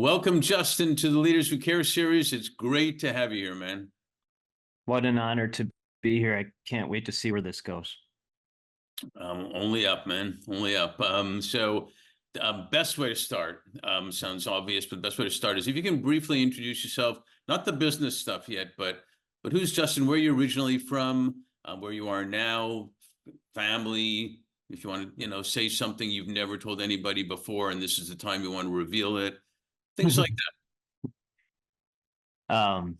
Welcome, Justin, to the Leaders Who Care series. It's great to have you here, man. What an honor to be here. I can't wait to see where this goes. Only up, man. Only up. Best way to start, sounds obvious, but the best way to start is if you can briefly introduce yourself, not the business stuff yet, but who's Justin, where you originally from, where you are now, family, if you want to, say something you've never told anybody before, and this is the time you want to reveal it, things like Um,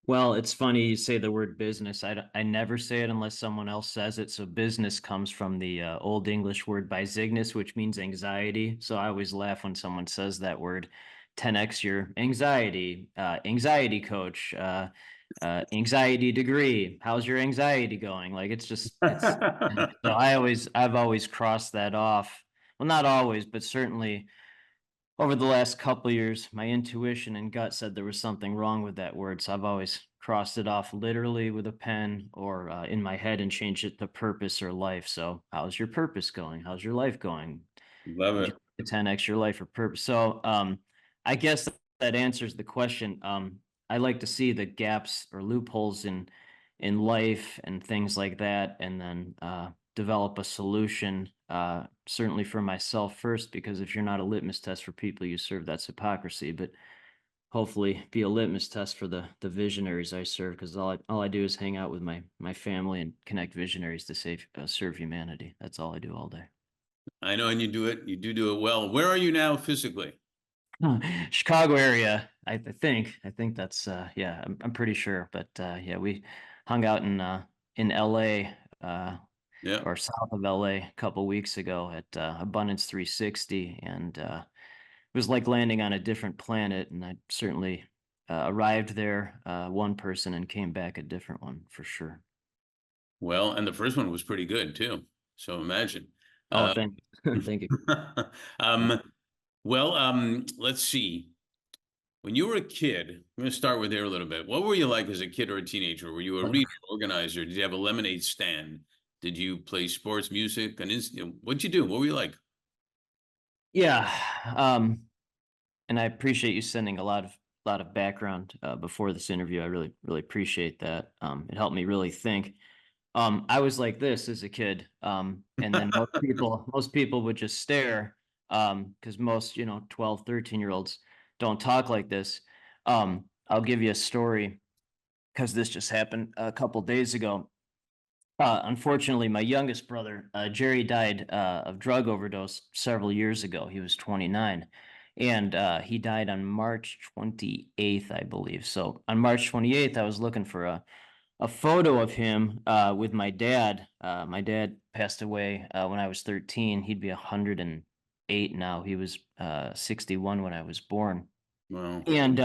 well, it's funny you say the word business. I never say it unless someone else says it. So business comes from the Old English word bisignus, which means anxiety. So I always laugh when someone says that word. 10x your anxiety, anxiety coach, anxiety degree. How's your anxiety going? Like it's. that. So I've always crossed that off. Well, not always, but certainly over the last couple of years, my intuition and gut said there was something wrong with that word. So I've always crossed it off literally with a pen or in my head and changed it to purpose or life. So how's your purpose going? How's your life going? Love Did you it. 10x your life or purpose? So I guess that answers the question. I like to see the gaps or loopholes in life and things like that, and then develop a solution. Certainly for myself first, because if you're not a litmus test for people you serve, that's hypocrisy. But hopefully, be a litmus test for the visionaries I serve, because all I do is hang out with my family and connect visionaries to serve humanity. That's all I do all day. I know, and you do it. You do it well. Where are you now physically? Chicago area, I think that's yeah, I'm pretty sure. But yeah, we hung out in LA Yeah. or south of LA a couple weeks ago at Abundance 360, and it was like landing on a different planet. And I certainly arrived there one person and came back a different one for sure. Well, and the first one was pretty good too. So imagine. Oh, Uh, thank thank you. um, let's see. When you were a kid, I'm going to start with there a little bit. What were you like as a kid or a teenager? Were you a reader, organizer? Did you have a lemonade stand? Did you play sports, music? And what'd you do? What were you like? Yeah, um, and I appreciate you sending a lot of background before this interview. I really appreciate that. It helped me really think. I was like this as a kid, and then most people would just stare, because most 12, 13 year olds don't talk like this. I'll give you a story because this just happened a couple days ago. Unfortunately, my youngest brother, Jerry, died of drug overdose several years ago. He was 29, and he died on March 28th, I believe. So on March 28th, I was looking for a photo of him with my dad. My dad passed away when I was 13. He'd be 108 now. He was 61 when I was born. Well, And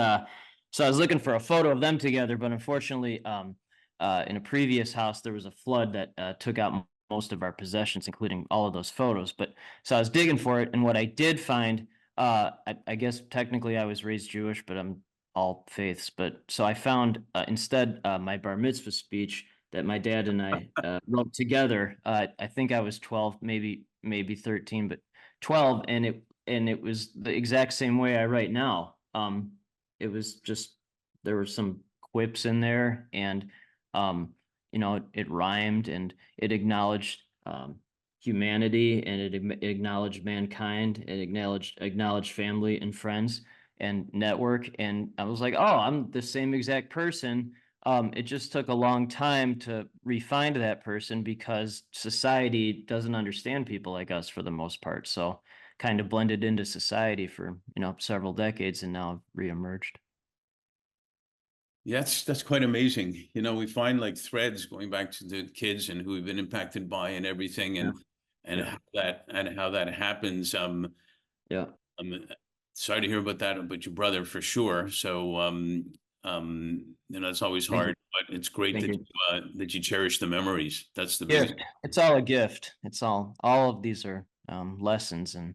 so I was looking for a photo of them together, but unfortunately, in a previous house, there was a flood that took out most of our possessions, including all of those photos. But so I was digging for it, and what I did find, I guess technically I was raised Jewish, but I'm all faiths. But so I found instead my bar mitzvah speech that my dad and I wrote together. I think I was 12, maybe 13, but 12, and it was the exact same way I write now. It was just there were some quips in there, and it rhymed, and it acknowledged humanity, and it acknowledged mankind, it acknowledged family and friends and network. And I was like, oh, I'm the same exact person. It just took a long time to refine that person because society doesn't understand people like us for the most part. So kind of blended into society for several decades, and now I've reemerged. yeah, that's quite amazing. We find like threads going back to the kids and who we've been impacted by and everything, Yeah, and yeah, how that happens. yeah. I'm sorry to hear about that about your brother for sure. So it's always Thank you. hard, but it's great Thank that you. that you cherish the memories. That's the biggest. Gift. It's all a gift. It's all of these are lessons, and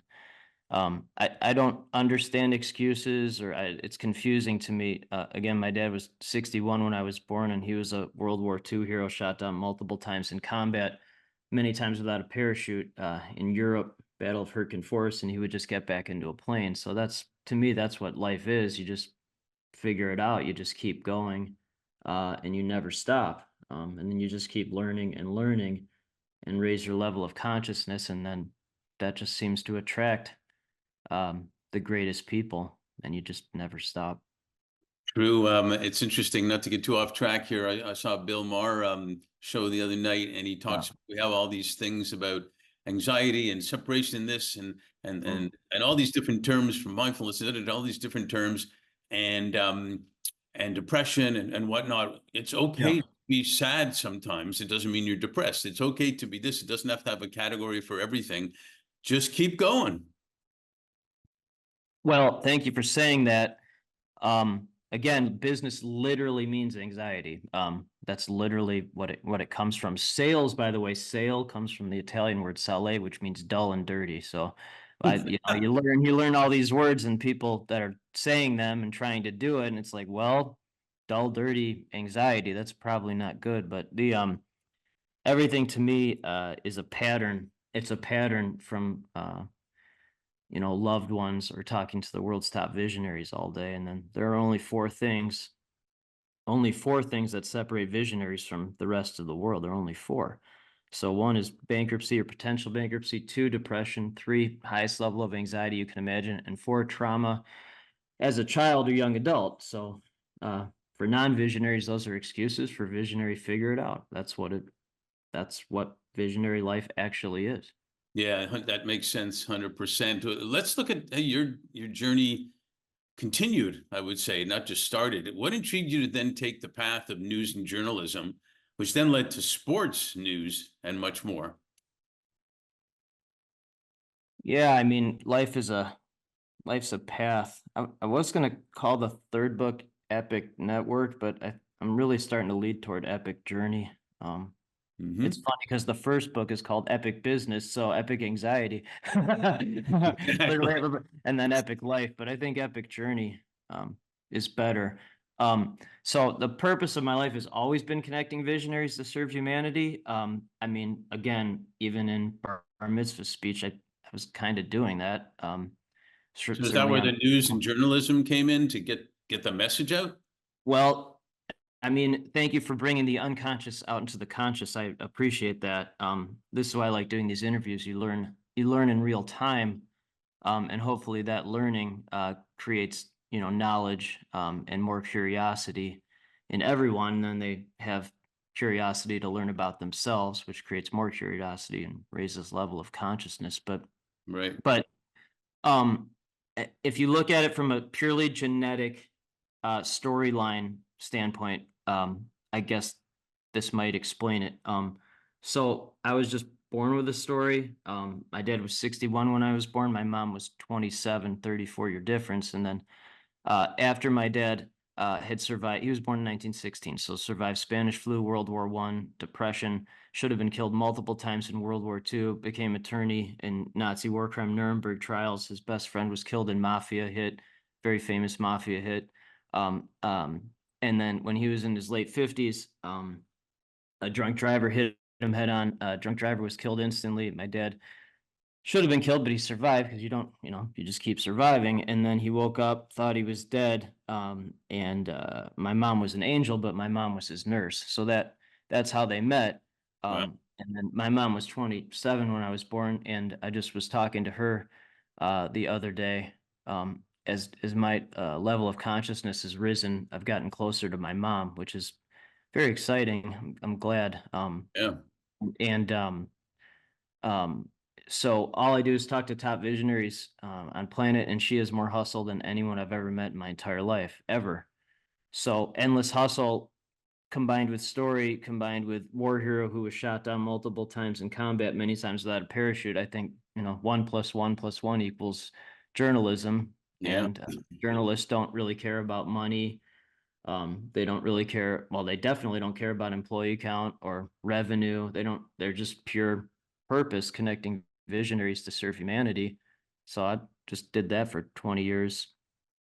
I don't understand excuses, or it's confusing to me. Again, my dad was 61 when I was born, and he was a World War II hero, shot down multiple times in combat, many times without a parachute in Europe, Battle of Herkin Forest, and he would just get back into a plane. So that's to me, that's what life is. You just figure it out. You just keep going, and you never stop. And then you just keep learning and learning and raise your level of consciousness. And then that just seems to attract the greatest people, and you just never stop. True. It's interesting, not to get too off track here. I saw Bill Maher show the other night, and he Yeah. talks. We have all these things about anxiety and separation, and this and Mm. and and all these different terms from mindfulness, and all these different terms, and depression and whatnot. It's okay Yeah. to be sad sometimes. It doesn't mean you're depressed. It's okay to be this. It doesn't have to have a category for everything. Just keep going. Well, thank you for saying that. Again, business literally means anxiety. That's literally what it comes from. Sales, by the way, sale comes from the Italian word sale, which means dull and dirty. So, you learn all these words and people that are saying them and trying to do it, and it's like, well, dull, dirty, anxiety. That's probably not good. But the everything to me is a pattern. It's a pattern from loved ones or talking to the world's top visionaries all day. And then there are only four things that separate visionaries from the rest of the world. There are only four. So one is bankruptcy or potential bankruptcy, two, depression, three, highest level of anxiety you can imagine, and four, trauma as a child or young adult. So for non-visionaries, those are excuses. For visionary, figure it out. That's what visionary life actually is. Yeah, that makes sense, 100%. Let's look at your journey continued, I would say, not just started. What intrigued you to then take the path of news and journalism, which then led to sports news and much more? Yeah, I mean, life's a path. I was gonna call the third book Epic Network, but I'm really starting to lead toward Epic Journey. It's Hmm. funny because the first book is called Epic Business, so Epic Anxiety, literally, Exactly. and then Epic Life. But I think Epic Journey is better. So the purpose of my life has always been connecting visionaries to serve humanity. I mean, again, even in Bar Mitzvah speech, I was kind of doing that. So is that Certainly where on. the news and journalism came in to get the message out? Well, I mean, thank you for bringing the unconscious out into the conscious. I appreciate that. This is why I like doing these interviews. You learn in real time, and hopefully that learning creates, knowledge and more curiosity in everyone. Then they have curiosity to learn about themselves, which creates more curiosity and raises level of consciousness. But Right. but um, if you look at it from a purely genetic storyline standpoint, I guess this might explain it. So I was just born with a story. My dad was 61 when I was born. My mom was 27, 34-year difference. And then after my dad had survived, he was born in 1916, so survived Spanish flu, World War One, depression, should have been killed multiple times in World War II, became attorney in Nazi war crime Nuremberg trials. His best friend was killed in mafia hit, very famous mafia hit. Um, um, and then when he was in his late 50s, a drunk driver hit him head on. Drunk driver was killed instantly. My dad should have been killed, but he survived because you just keep surviving. And then he woke up, thought he was dead. And my mom was an angel, but my mom was his nurse. So that's how they met. Wow. And then my mom was 27 when I was born, and I just was talking to her the other day. As my level of consciousness has risen, I've gotten closer to my mom, which is very exciting. I'm glad. Yeah. And um, so all I do is talk to top visionaries on planet, and she has more hustle than anyone I've ever met in my entire life, ever. So endless hustle combined with story, combined with war hero who was shot down multiple times in combat, many times without a parachute. I think, 1 + 1 + 1 equals journalism. Yeah. And journalists don't really care about money. They don't really care. Well, they definitely don't care about employee count or revenue. They're just pure purpose, connecting visionaries to serve humanity. So I just did that for 20 years.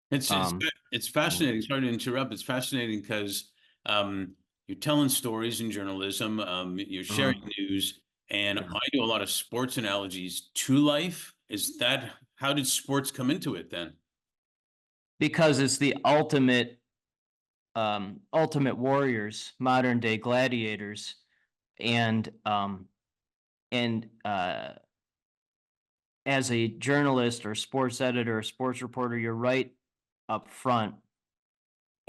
It's it's Um, it's fascinating. Sorry to interrupt. It's fascinating because you're telling stories in journalism, you're sharing mhm. news, and Yeah. I do a lot of sports analogies to life. Is that how did sports come into it then? because it's the ultimate warriors, modern day gladiators, and as a journalist or sports editor or sports reporter, you're right up front.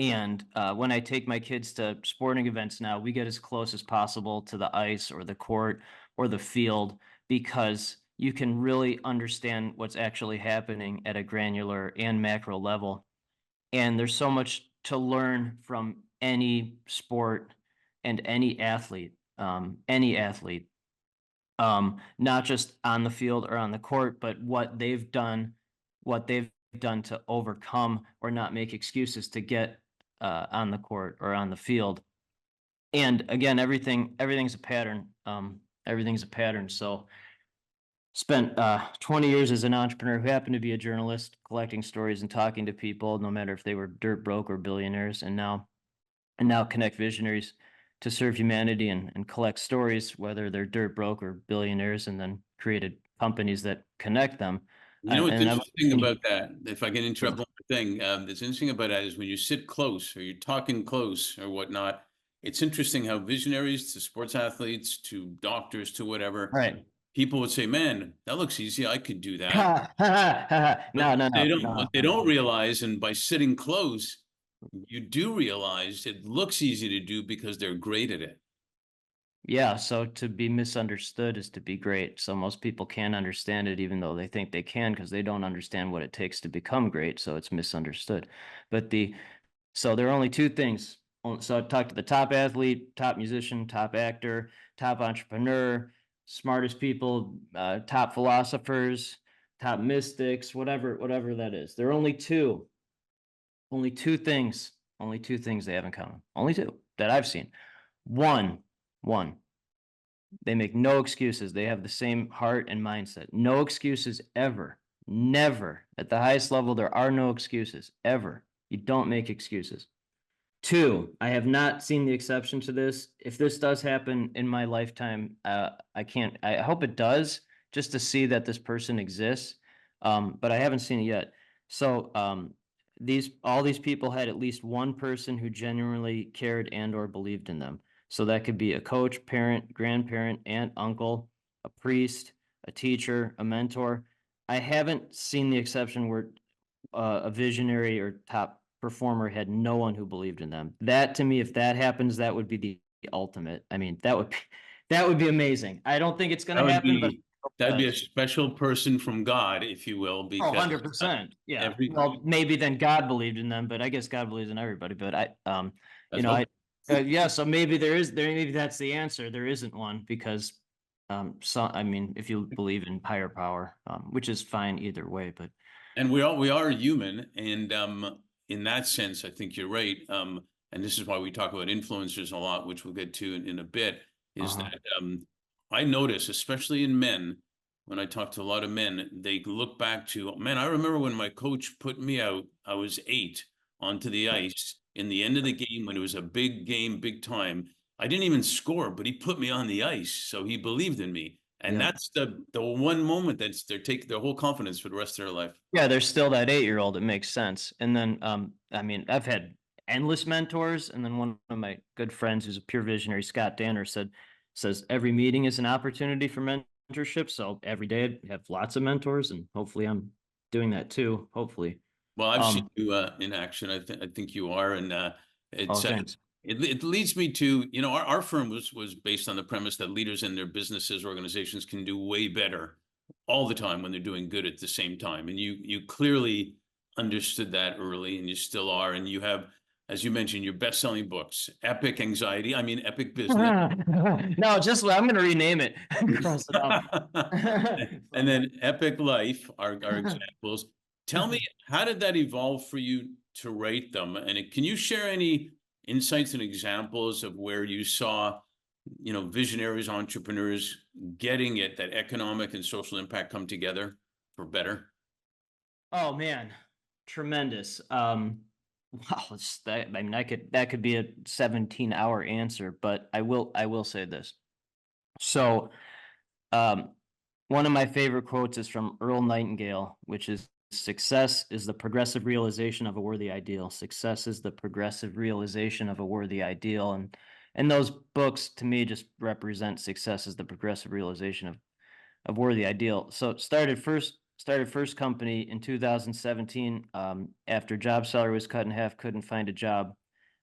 And when I take my kids to sporting events now, we get as close as possible to the ice or the court or the field, because you can really understand what's actually happening at a granular and macro level. And there's so much to learn from any sport and any athlete, not just on the field or on the court, but what they've done to overcome or not make excuses to get on the court or on the field. And again, everything's a pattern. Everything's a pattern. So spent 20 years as an entrepreneur who happened to be a journalist, collecting stories and talking to people, no matter if they were dirt broke or billionaires, and now connect visionaries to serve humanity and collect stories, whether they're dirt broke or billionaires, and then created companies that connect them. You know what's And interesting about that, if I can interrupt one more thing, that's interesting about that is when you sit close or you're talking close or whatnot, it's interesting how visionaries to sports athletes to doctors to whatever, Right. people would say, man, that looks easy. I could do that. No, no, They no, don't, no. what they don't realize, and by sitting close, you do realize it looks easy to do because they're great at it. Yeah, so to be misunderstood is to be great. So most people can't understand it, even though they think they can, because they don't understand what it takes to become great. So it's misunderstood. But so there are only two things. So I talked to the top athlete, top musician, top actor, top entrepreneur, smartest people, top philosophers, top mystics, whatever that is. There are only two things they have in common. Only two that I've seen. One, they make no excuses. They have the same heart and mindset. No excuses ever. Never. At the highest level, there are no excuses ever. You don't make excuses. Two, I have not seen the exception to this. If this does happen in my lifetime, I hope it does, just to see that this person exists. But I haven't seen it yet. So all these people had at least one person who genuinely cared and or believed in them. So that could be a coach, parent, grandparent, aunt, uncle, a priest, a teacher, a mentor. I haven't seen the exception where a visionary or top performer had no one who believed in them. That, to me, if that happens, that would be the ultimate. I mean, that would be amazing. I don't think it's going to happen, but That'd be a special person from God, if you will, because 100%. Yeah. Well, maybe then God believed in them, but I guess God believes in everybody. But yeah. So maybe maybe that's the answer. There isn't one because, I mean, if you believe in higher power, which is fine either way, but. And we are human, and in that sense, I think you're right. And this is why we talk about influencers a lot, which we'll get to in a bit. Is that I notice, especially in men, when I talk to a lot of men, they look back to, man, I remember when my coach put me out. I was 8 onto the ice in the end of the game when it was a big game, big time. I didn't even score, but he put me on the ice, so he believed in me. And that's the one moment that's they take their whole confidence for the rest of their life. Yeah, there's still that 8-year-old. It makes sense. And then, I mean, I've had endless mentors, and then one of my good friends, who's a pure visionary, Scott Danner, says every meeting is an opportunity for mentorship. So every day I have lots of mentors, and hopefully I'm doing that too. Hopefully. Well, I've seen you in action. I think you are, and thanks. It leads me to, our firm was based on the premise that leaders in their businesses, organizations can do way better all the time when they're doing good at the same time. And you clearly understood that early, and you still are. And you have, as you mentioned, your best-selling books, Epic Anxiety. I mean, Epic Business. No, I'm going to rename it. Cross it off. And then Epic Life are examples. Tell me, how did that evolve for you to write them? And can you share any insights and examples of where you saw, visionaries, entrepreneurs getting it, that economic and social impact come together for better? Oh man, tremendous. Wow, I mean, that could be a 17-hour answer, but I will say this. So, one of my favorite quotes is from Earl Nightingale, which is success is the progressive realization of a worthy ideal. Success is the progressive realization of a worthy ideal. And those books to me just represent success as the progressive realization of worthy ideal. So started first company in 2017, after job salary was cut in half, couldn't find a job.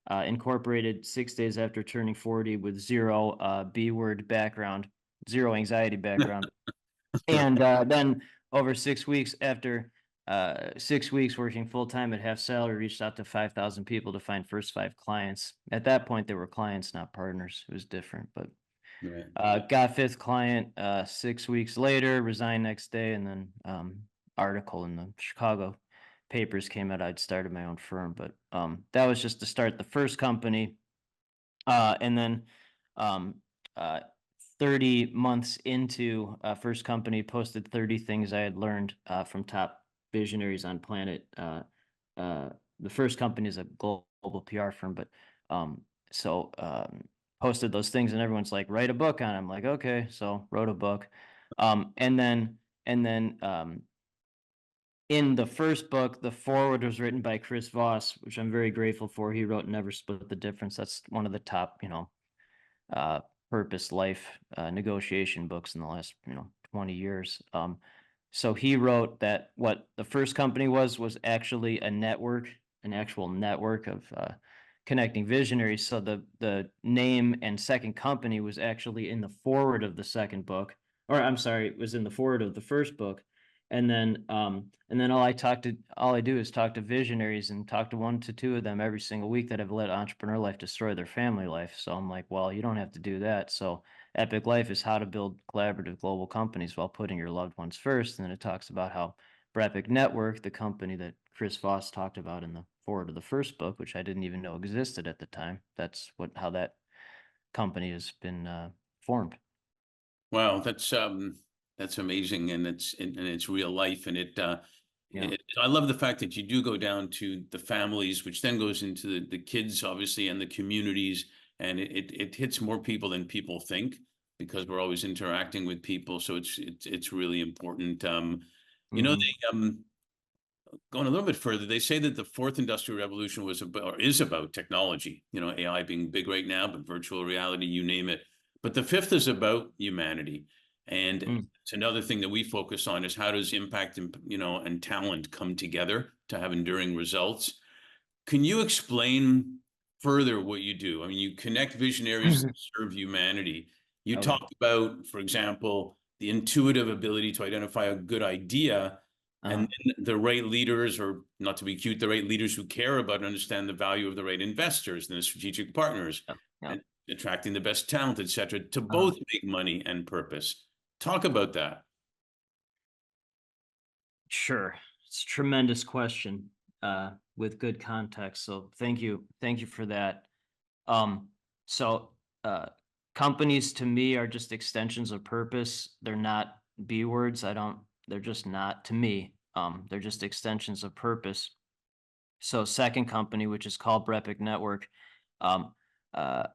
Incorporated 6 days after turning 40 with zero B word background, zero anxiety background. And then over 6 weeks after 6 weeks working full time at half salary, reached out to 5,000 people to find first 5 clients. At that point, they were clients, not partners. It was different, but Right. got fifth client 6 weeks later, resigned next day, and then article in the Chicago papers came out. I'd started my own firm, but that was just to start the first company. And then um, uh, 30 months into first company, posted 30 things I had learned from top visionaries on planet. The first company is a global PR firm, but so posted those things, and everyone's like, write a book on it. I'm like, okay, so wrote a book. And then in the first book, the foreword was written by Chris Voss, which I'm very grateful for. He wrote Never Split the Difference. That's one of the top, uh, purpose life negotiation books in the last, 20 years. So he wrote that what the first company was actually a network, an actual network of connecting visionaries. So the name and second company was actually in the foreword of the second book, or I'm sorry, it was in the foreword of the first book. And then all I do is talk to visionaries and talk to 1 to 2 of them every single week that have let entrepreneur life destroy their family life. So I'm like, well, you don't have to do that. So Epic Life is how to build collaborative global companies while putting your loved ones first. And then it talks about how Brepic Network, the company that Chris Voss talked about in the forward of the first book, which I didn't even know existed at the time. That's how that company has been formed. Wow, that's amazing, and it's real life, and Yeah. I love the fact that you do go down to the families, which then goes into the kids, obviously, and the communities, and it hits more people than people think, because we're always interacting with people, so it's really important. Mm-hmm. They going a little bit further, they say that the fourth industrial revolution was about, or is about, technology. AI being big right now, but virtual reality, you name it. But the fifth is about humanity. And Mm. it's another thing that we focus on, is how does impact and talent come together to have enduring results. Can you explain further what you do? I mean, you connect visionaries that serve humanity. You Okay. talked about, for example, the intuitive ability to identify a good idea, Uh-huh. and then the right leaders, or not to be cute, the right leaders who care about and understand the value of the right investors and the strategic partners, Yeah. Yeah. and attracting the best talent, etc., to Uh-huh. both make money and purpose. Talk about that. Sure. It's a tremendous question with good context. So thank you. Thank you for that. Um, so uh companies to me are just extensions of purpose. They're not B words. They're just not to me. They're just extensions of purpose. So second company, which is called Brepic Network, um, uh,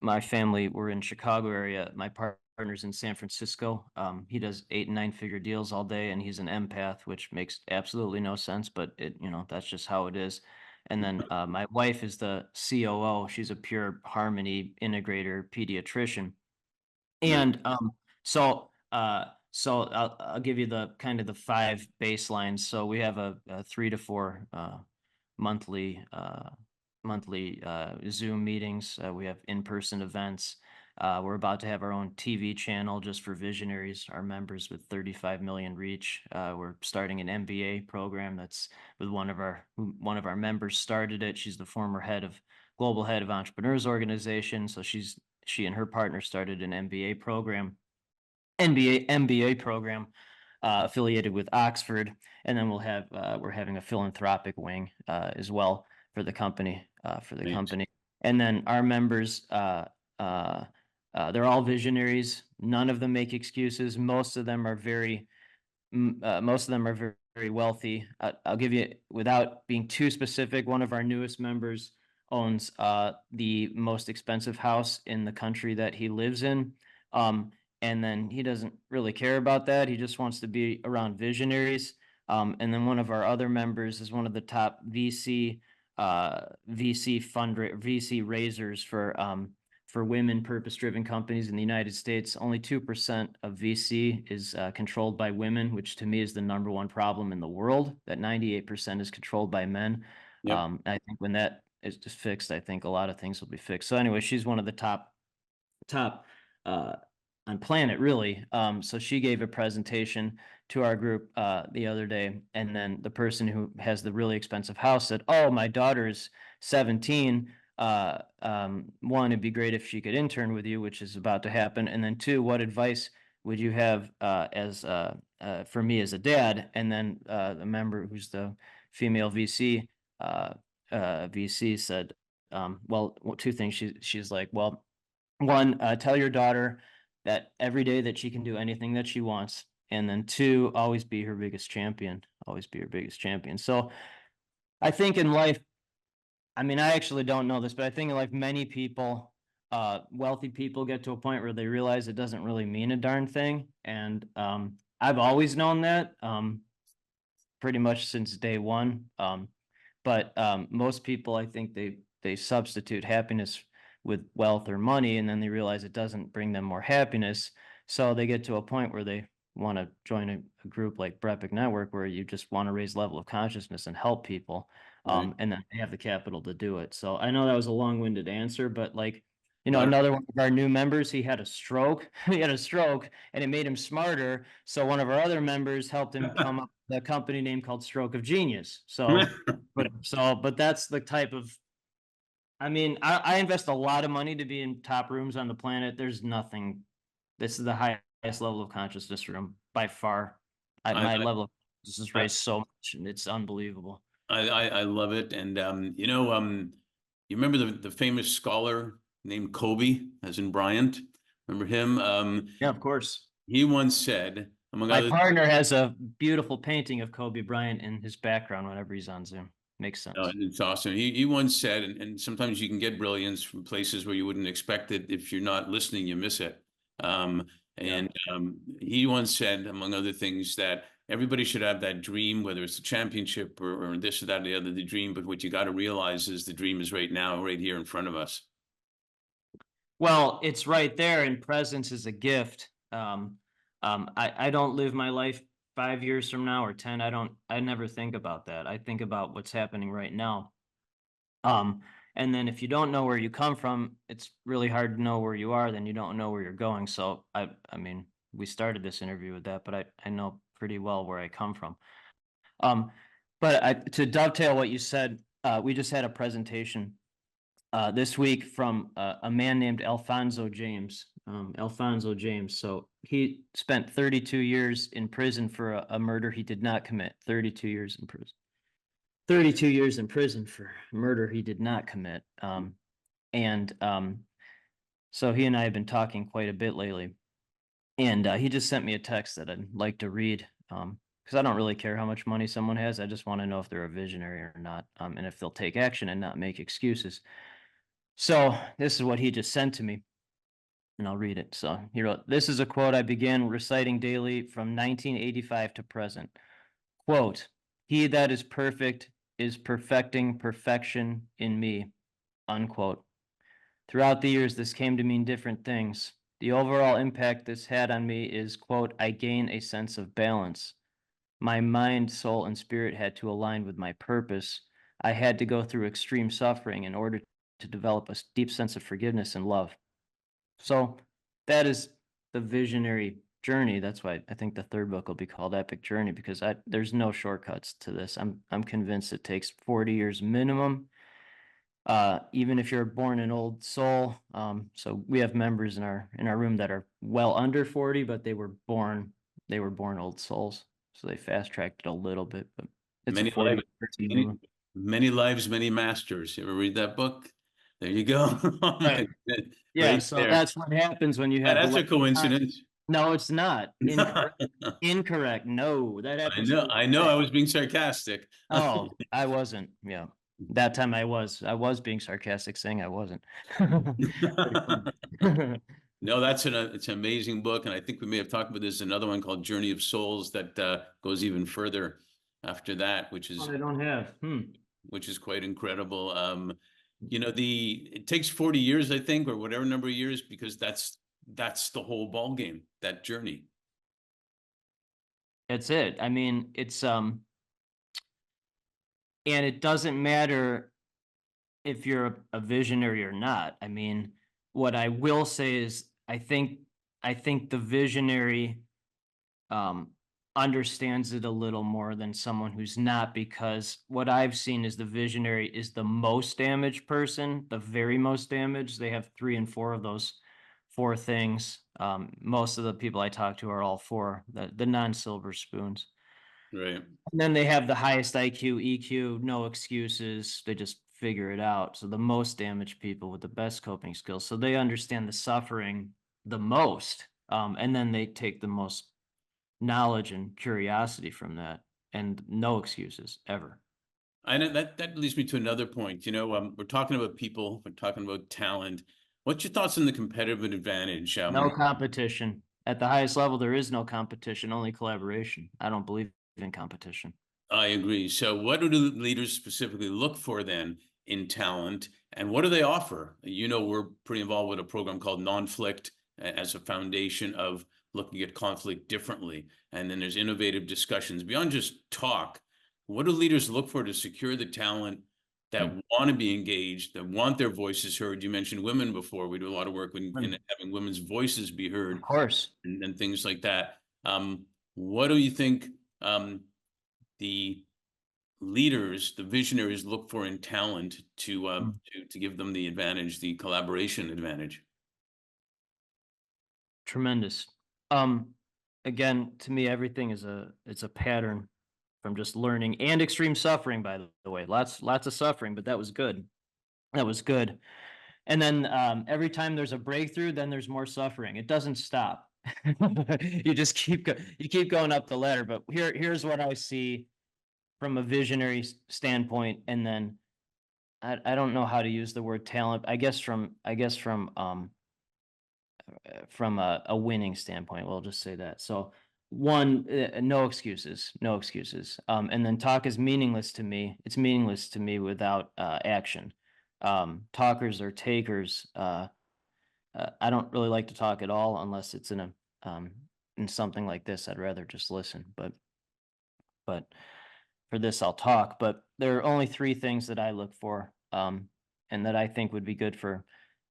my family, we're in Chicago area. My partner's in San Francisco. He does 8 and 9 figure deals all day, and he's an empath, which makes absolutely no sense, but that's just how it is. And then my wife is the COO. She's a pure harmony integrator pediatrician. Nice. And so I'll give you the kind of the 5 baselines. So we have a 3 to 4 monthly Zoom meetings. We have in-person events. We're about to have our own TV channel just for visionaries, our members with 35 million reach. We're starting an MBA program that's with one of our members started it. She's the former global head of entrepreneurs organization. So she and her partner started an MBA program affiliated with Oxford, and then we're having a philanthropic wing as well for the company Amazing. And then our members, they're all visionaries. None of them make excuses. Most of them are very very wealthy. I'll give you, without being too specific, one of our newest members owns the most expensive house in the country that he lives in. And then he doesn't really care about that. He just wants to be around visionaries. And then one of our other members is one of the top VC raisers for women purpose-driven companies in the United States. Only 2% of VC is controlled by women, which to me is the number one problem in the world. That 98% is controlled by men. Yep. I think when that is just fixed, I think a lot of things will be fixed. So anyway, she's one of the top on planet, really. So she gave a presentation to our group the other day, and then the person who has the really expensive house said, "Oh, my daughter's 17. One, it'd be great if she could intern with you, which is about to happen. And then two, what advice would you have as for me as a dad?" And then the member who's the female VC said, well, two things. She's like, well, one, tell your daughter that every day that she can do anything that she wants. And then two, always be her biggest champion. Always be her biggest champion. So I think in life, I mean, I actually don't know this, but I think in life, many people, wealthy people get to a point where they realize it doesn't really mean a darn thing. And I've always known that pretty much since day one. But most people, I think they substitute happiness with wealth or money, and then they realize it doesn't bring them more happiness. So they get to a point where they want to join a group like Brepic Network, where you just want to raise level of consciousness and help people. Right. And then they have the capital to do it. So I know that was a long-winded answer, but like, you know, Not- another one of our new members, he had a stroke. He had a stroke and it made him smarter. So one of our other members helped him come up with a company name called Stroke of Genius. So, but that's the type of, I mean, I invest a lot of money to be in top rooms on the planet. There's nothing, this is the highest level of consciousness room by far. My level of consciousness is raised so much, and it's unbelievable. I love it. And you know, you remember the famous scholar named Kobe, as in Bryant? Remember him? Yeah, of course. He once said, among My other partner has a beautiful painting of Kobe Bryant in his background whenever he's on Zoom. Makes sense. it's awesome. He once said, and sometimes you can get brilliance from places where you wouldn't expect it. If you're not listening, you miss it. He once said, among other things, that everybody should have that dream, whether it's a championship or this or that or the other, the dream. But what you got to realize is the dream is right now, right here in front of us. Well, it's right there, and presence is a gift. I don't live my life 5 years from now or 10. I never think about that. I think about what's happening right now. And then if you don't know where you come from, it's really hard to know where you are, then you don't know where you're going. So I mean, we started this interview with that, but I know pretty well where I come from. But to dovetail what you said, we just had a presentation this week from a man named Alfonso James. Alfonso James. So he spent 32 years in prison for a murder he did not commit. 32 years in prison. 32 years in prison for murder he did not commit. So he and I have been talking quite a bit lately. And he just sent me a text that I'd like to read. Because I don't really care how much money someone has. I just want to know if they're a visionary or not. And if they'll take action and not make excuses. So this is what he just sent to me, and I'll read it. So he wrote, "This is a quote I began reciting daily from 1985 to present. Quote, 'He that is perfect is perfecting perfection in me,' unquote. Throughout the years, this came to mean different things. The overall impact this had on me is, quote, 'I gain a sense of balance. My mind, soul, and spirit had to align with my purpose. I had to go through extreme suffering in order to develop a deep sense of forgiveness and love.' So that is the visionary journey. That's why I think the third book will be called Epic Journey, because there's no shortcuts to this. I'm convinced it takes 40 years minimum, even if you're born an old soul. So we have members in our room that are well under 40, but they were born old souls. So they fast tracked it a little bit, but it's Many a 40 lives, minimum. many lives, many masters. You ever read that book? There you go. Oh my Right. goodness. Yeah, Right so there. that's what happens when you have That's the a coincidence. No, it's not. Incorrect. I Incorrect. No, that happens. know, I know I was being sarcastic. Oh, I wasn't. Yeah. That time I was being sarcastic saying I wasn't. No, it's an amazing book. And I think we may have talked about this, another one called Journey of Souls that goes even further. after that, Oh, I don't have. which is quite incredible. You know, it takes 40 years, I think, or whatever number of years, because that's the whole ball game, that journey. That's it. I mean, and it doesn't matter if you're a visionary or not. I mean, what I will say is I think the visionary um understands it a little more than someone who's not, because what I've seen is the visionary is the most damaged person, the very most damaged. They have three and four of those four things. Most of the people I talk to are all four, the non-silver spoons. Right. And then they have the highest IQ, EQ, no excuses. They just figure it out. So the most damaged people with the best coping skills. So they understand the suffering the most. And then they take the most knowledge and curiosity from that, and no excuses ever. I know that leads me to another point. You know, we're talking about people, we're talking about talent. What's your thoughts on the competitive advantage? No competition. At the highest level, there is no competition, only collaboration. I don't believe in competition. I agree. So what do the leaders specifically look for then in talent, and what do they offer? You know, we're pretty involved with a program called Nonflict as a foundation of looking at conflict differently. And then there's innovative discussions beyond just talk. What do leaders look for to secure the talent that want to be engaged, that want their voices heard? You mentioned women before. We do a lot of work in having women's voices be heard Of course. and things like that. What do you think the leaders, the visionaries look for in talent to give them the advantage, the collaboration advantage? Tremendous. Again, to me, everything is it's a pattern from just learning and extreme suffering, by the way. Lots of suffering, but that was good. That was good. And then every time there's a breakthrough, then there's more suffering. It doesn't stop. You just you keep going up the ladder. But here's what I see from a visionary standpoint, and then I don't know how to use the word talent. From a winning standpoint, we'll just say that. So one, no excuses, no excuses. And then talk is meaningless to me. It's meaningless to me without action. Talkers or takers. I don't really like to talk at all unless it's in something like this. I'd rather just listen. But for this, I'll talk. But there are only three things that I look for, and that I think would be good for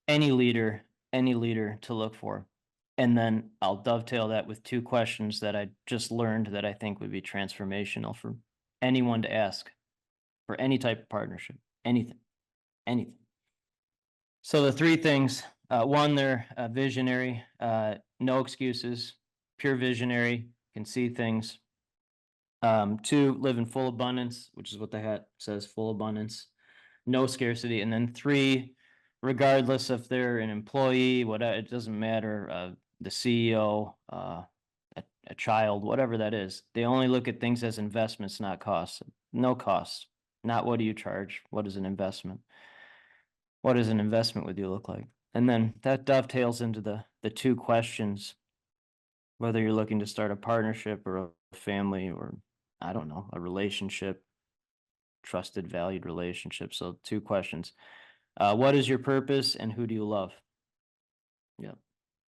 any leader, any leader to look for. And then I'll dovetail that with two questions that I just learned that I think would be transformational for anyone to ask for any type of partnership, anything, anything. So the three things, one, they're visionary, no excuses, pure visionary, can see things. Two, live in full abundance, which is what the hat says, full abundance, no scarcity. And then three, regardless if they're an employee, whatever, it doesn't matter, the CEO, a child, whatever that is, they only look at things as investments, not costs. No costs. Not what do you charge? What is an investment? What does an investment with you look like? And then that dovetails into the two questions, whether you're looking to start a partnership or a family, or I don't know, a relationship, trusted, valued relationship. So two questions. What is your purpose and who do you love? Yeah.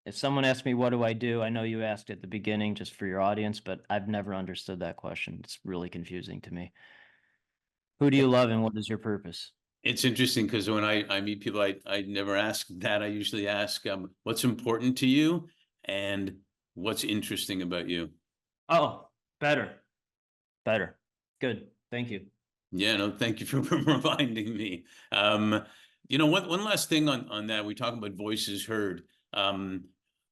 If someone asks me, what do I do? I know you asked at the beginning just for your audience, but I've never understood that question. It's really confusing to me. Who do you love and what is your purpose? It's interesting because when I meet people, I never ask that. I usually ask what's important to you and what's interesting about you. Oh, better, better. Good. Thank you. Yeah, no, thank you for reminding me. You know, one last thing on that. We talk about voices heard.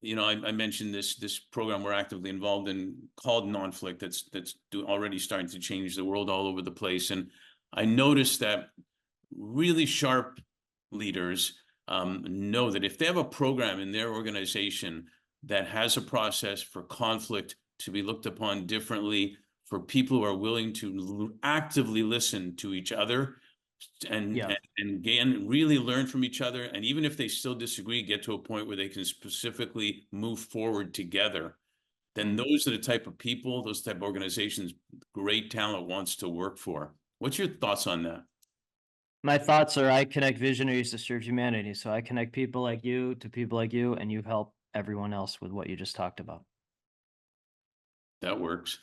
You know, I mentioned this program we're actively involved in called Nonflict that's already starting to change the world all over the place. And I noticed that really sharp leaders know that if they have a program in their organization that has a process for conflict to be looked upon differently, for people who are willing to actively listen to each other and, Yeah. and again, really learn from each other. And even if they still disagree, get to a point where they can specifically move forward together. then those are the type of people, those type of organizations, great talent wants to work for. What's your thoughts on that? My thoughts are I connect visionaries to serve humanity. So I connect people like you to people like you, and you help everyone else with what you just talked about. That works.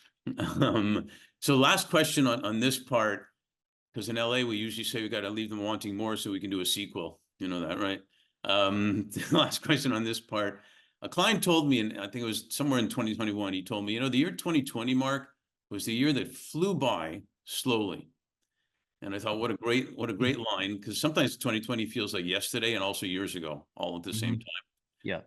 So last question on this part, because in LA, we usually say we got to leave them wanting more so we can do a sequel. You know that, right? Last question on this part. A client told me, and I think it was somewhere in 2021, he told me, the year 2020, Mark, was the year that flew by slowly. And I thought, what a great line, because sometimes 2020 feels like yesterday and also years ago, all at the same time. Yeah.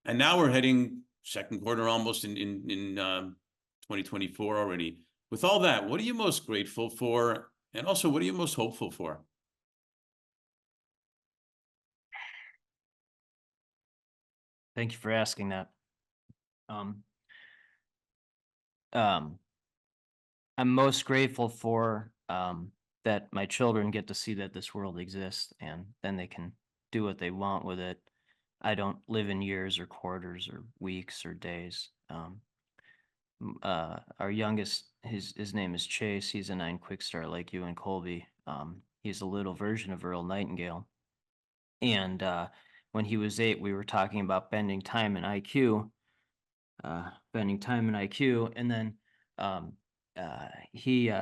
And now we're heading second quarter almost in 2024 already. With all that, what are you most grateful for? And also, what are you most hopeful for? Thank you for asking that. I'm most grateful for that my children get to see that this world exists, and then they can do what they want with it. I don't live in years or quarters or weeks or days. Our youngest, his name is Chase. He's a 9 quick start like you and Colby. He's a little version of Earl Nightingale. And when he was 8, we were talking about bending time and IQ. And then he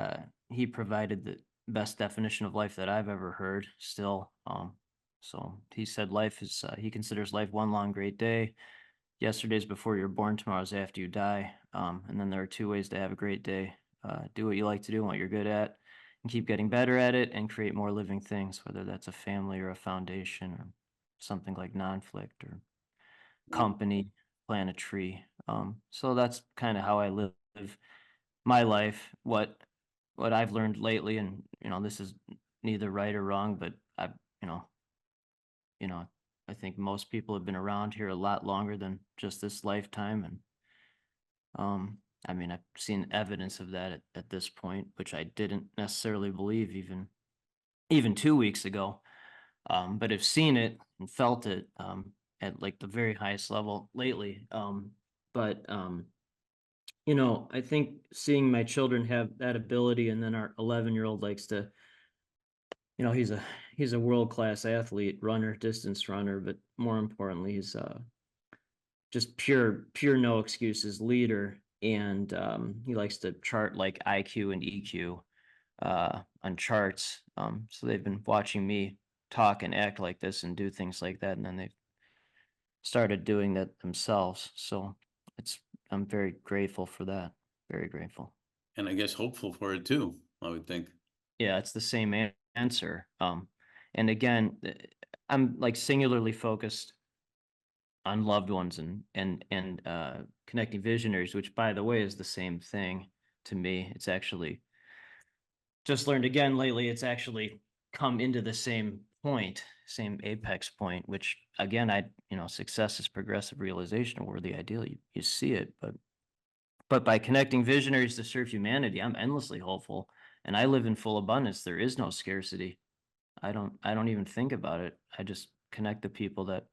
provided the best definition of life that I've ever heard still. So he said life is, he considers life one long great day. Yesterday's before you're born, tomorrow's after you die. And then there are 2 ways to have a great day. Do what you like to do and what you're good at, and keep getting better at it, and create more living things, whether that's a family or a foundation or something like Nonflict or company, plant a tree. So that's kind of how I live my life. What I've learned lately, and this is neither right or wrong, but I think most people have been around here a lot longer than just this lifetime, and I mean, I've seen evidence of that at this point, which I didn't necessarily believe even 2 weeks ago, but have seen it and felt it at like the very highest level lately. But I think seeing my children have that ability, and then our 11-year-old likes to, he's a world-class athlete, runner, distance runner, but more importantly, he's just pure no excuses leader. And he likes to chart like IQ and EQ on charts. So they've been watching me talk and act like this and do things like that, and then they've started doing that themselves. So I'm very grateful for that. Very grateful. And I guess hopeful for it too, I would think. Yeah, it's the same answer. And again, I'm like singularly focused on loved ones and connecting visionaries, which, by the way, is the same thing to me. It's actually just learned again lately. It's actually come into the same point, same apex point, which again, success is progressive realization, or the ideal. You see it, but by connecting visionaries to serve humanity, I'm endlessly hopeful, and I live in full abundance. There is no scarcity. I don't even think about it. I just connect the people that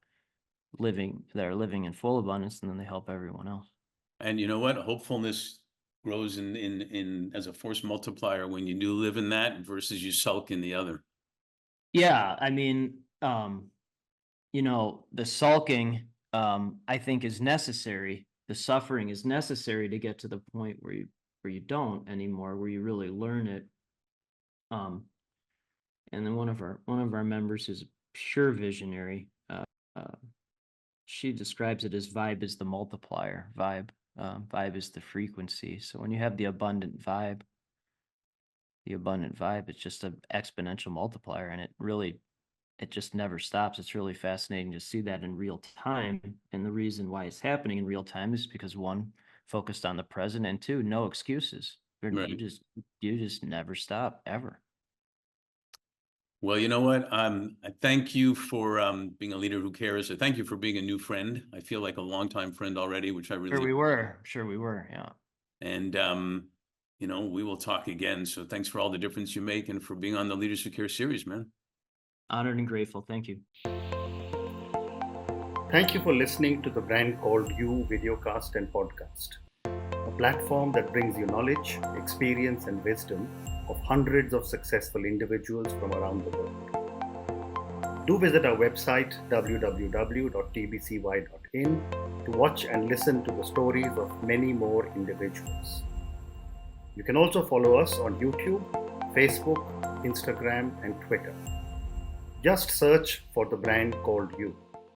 are living in full abundance, and then they help everyone else. And you know what? Hopefulness grows in as a force multiplier when you do live in that versus you sulk in the other. Yeah, I mean, the sulking, I think, is necessary. The suffering is necessary to get to the point where you don't anymore, where you really learn it. And then one of our members is a pure visionary. She describes it as vibe is the multiplier. Vibe is the frequency. So when you have the abundant vibe, it's just an exponential multiplier, and it just never stops. It's really fascinating to see that in real time. And the reason why it's happening in real time is because, 1, focused on the present, and 2, no excuses. Right. You just never stop, ever. Well, you know what? I thank you for being a leader who cares. I thank you for being a new friend. I feel like a longtime friend already, which I really Sure we were, yeah. And we will talk again. So thanks for all the difference you make and for being on the Leaders Who Care series, man. Honored and grateful. Thank you. Thank you for listening to the Brand Called You videocast and podcast. platform that brings you knowledge, experience, and wisdom of hundreds of successful individuals from around the world. Do visit our website www.tbcy.in to watch and listen to the stories of many more individuals. You can also follow us on YouTube, Facebook, Instagram, and Twitter. Just search for the brand called You.